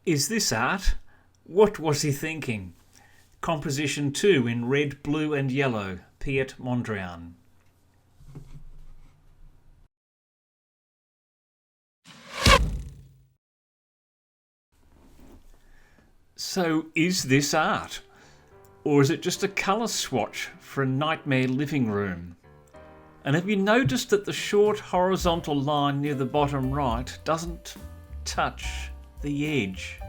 Is this art? What was he thinking? Composition 2 in red, blue and yellow, Piet Mondrian. So is this art? Or is it just a colour swatch for a nightmare living room? And have you noticed that the short horizontal line near the bottom right doesn't touch the edge?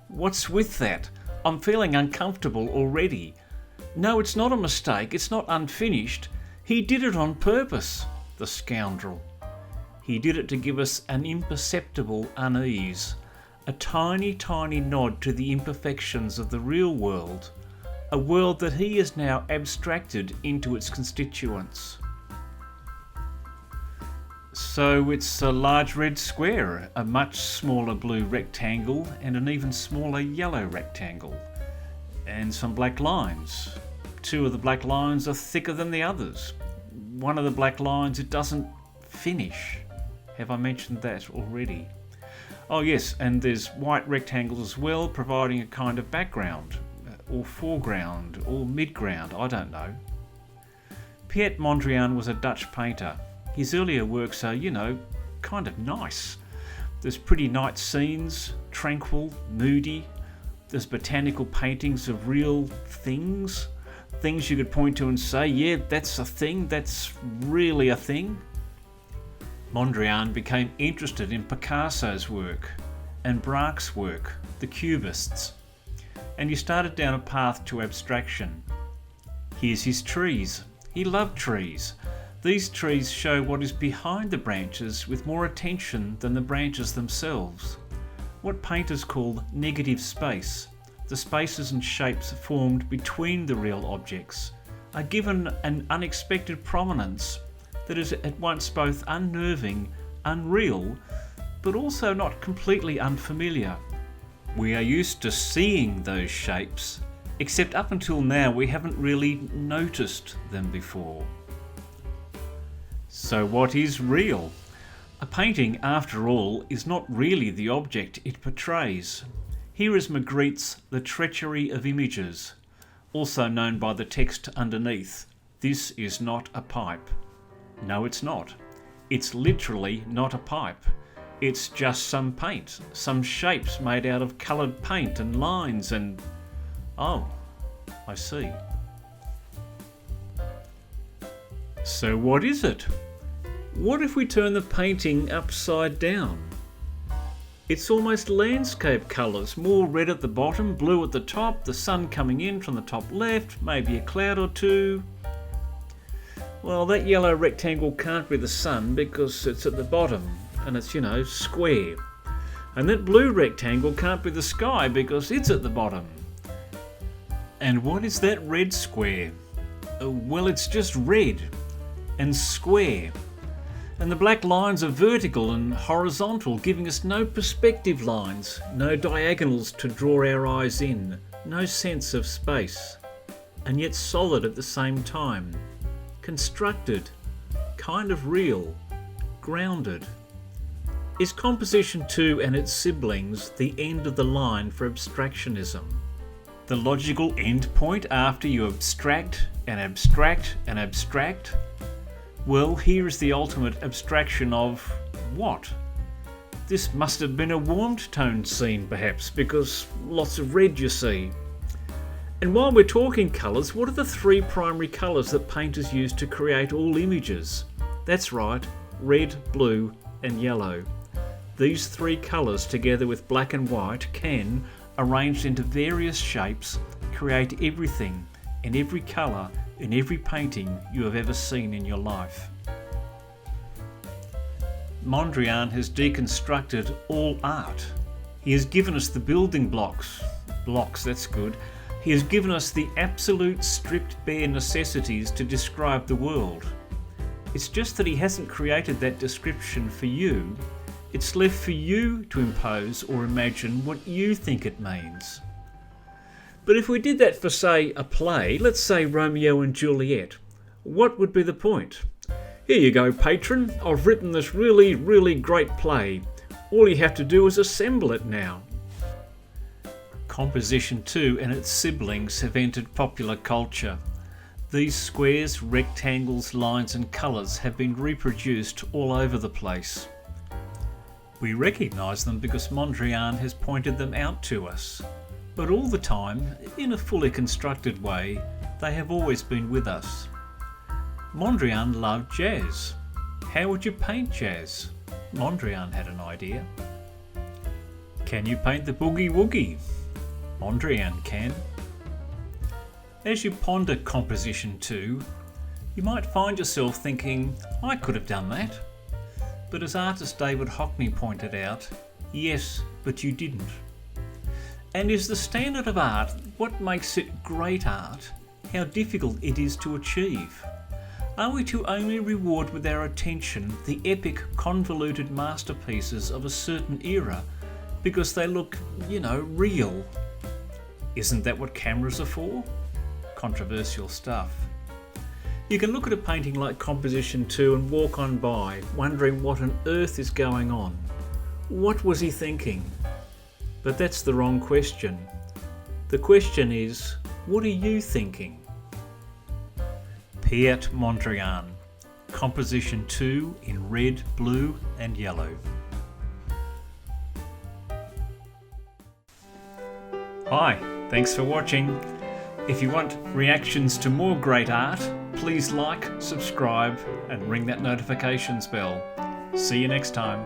What's with that? I'm feeling uncomfortable already. No, it's not a mistake, it's not unfinished. He did it on purpose, the scoundrel. He did it to give us an imperceptible unease, a tiny, tiny nod to the imperfections of the real world, a world that he has now abstracted into its constituents. So it's a large red square, a much smaller blue rectangle and an even smaller yellow rectangle, and some black lines. Two of the black lines are thicker than the others. One of the black lines it doesn't finish. Have I mentioned that already? Oh yes, and there's white rectangles as well, providing a kind of background, or foreground, or midground, I don't know. Piet Mondrian was a Dutch painter. His earlier works are, kind of nice. There's pretty night scenes, tranquil, moody. There's botanical paintings of real things. Things you could point to and say, yeah, that's a thing, that's really a thing. Mondrian became interested in Picasso's work and Braque's work, the Cubists, and he started down a path to abstraction. Here's his trees. He loved trees. These trees show what is behind the branches with more attention than the branches themselves. What painters call negative space, the spaces and shapes formed between the real objects, are given an unexpected prominence that is at once both unnerving, unreal, but also not completely unfamiliar. We are used to seeing those shapes, except up until now we haven't really noticed them before. So what is real? A painting, after all, is not really the object it portrays. Here is Magritte's The Treachery of Images, also known by the text underneath, "This is not a pipe." No, it's not. It's literally not a pipe. It's just some paint, some shapes made out of coloured paint and lines and... Oh, I see. So what is it? What if we turn the painting upside down? It's almost landscape colours, more red at the bottom, blue at the top, the sun coming in from the top left, maybe a cloud or two. Well, that yellow rectangle can't be the sun because it's at the bottom and it's, square. And that blue rectangle can't be the sky because it's at the bottom. And what is that red square? Well, it's just red and square. And the black lines are vertical and horizontal, giving us no perspective lines, no diagonals to draw our eyes in, no sense of space, and yet solid at the same time, constructed, kind of real, grounded. Is Composition 2 and its siblings the end of the line for abstractionism? The logical end point after you abstract and abstract and abstract? Well, here is the ultimate abstraction of what? This must have been a warmed toned scene perhaps, because lots of red you see. And while we're talking colours, what are the three primary colours that painters use to create all images? That's right, red, blue and yellow. These three colours together with black and white can, arranged into various shapes, create everything and every colour in every painting you have ever seen in your life. Mondrian has deconstructed all art. He has given us the building blocks. That's good. He has given us the absolute stripped bare necessities to describe the world. It's just that he hasn't created that description for you. It's left for you to impose or imagine what you think it means. But if we did that for, say, a play, let's say Romeo and Juliet, what would be the point? Here you go, patron. I've written this really, really great play. All you have to do is assemble it now. Composition 2 and its siblings have entered popular culture. These squares, rectangles, lines and colours have been reproduced all over the place. We recognise them because Mondrian has pointed them out to us. But all the time, in a fully constructed way, they have always been with us. Mondrian loved jazz. How would you paint jazz? Mondrian had an idea. Can you paint the boogie woogie? Mondrian can. As you ponder Composition 2, you might find yourself thinking, I could have done that. But as artist David Hockney pointed out, yes, but you didn't. And is the standard of art what makes it great art? How difficult it is to achieve? Are we to only reward with our attention the epic, convoluted masterpieces of a certain era because they look, real? Isn't that what cameras are for? Controversial stuff. You can look at a painting like Composition 2 and walk on by, wondering what on earth is going on. What was he thinking? But that's the wrong question. The question is, what are you thinking? Piet Mondrian, Composition 2 in red, blue and yellow. Hi, thanks for watching. If you want reactions to more great art, please like, subscribe and ring that notifications bell. See you next time.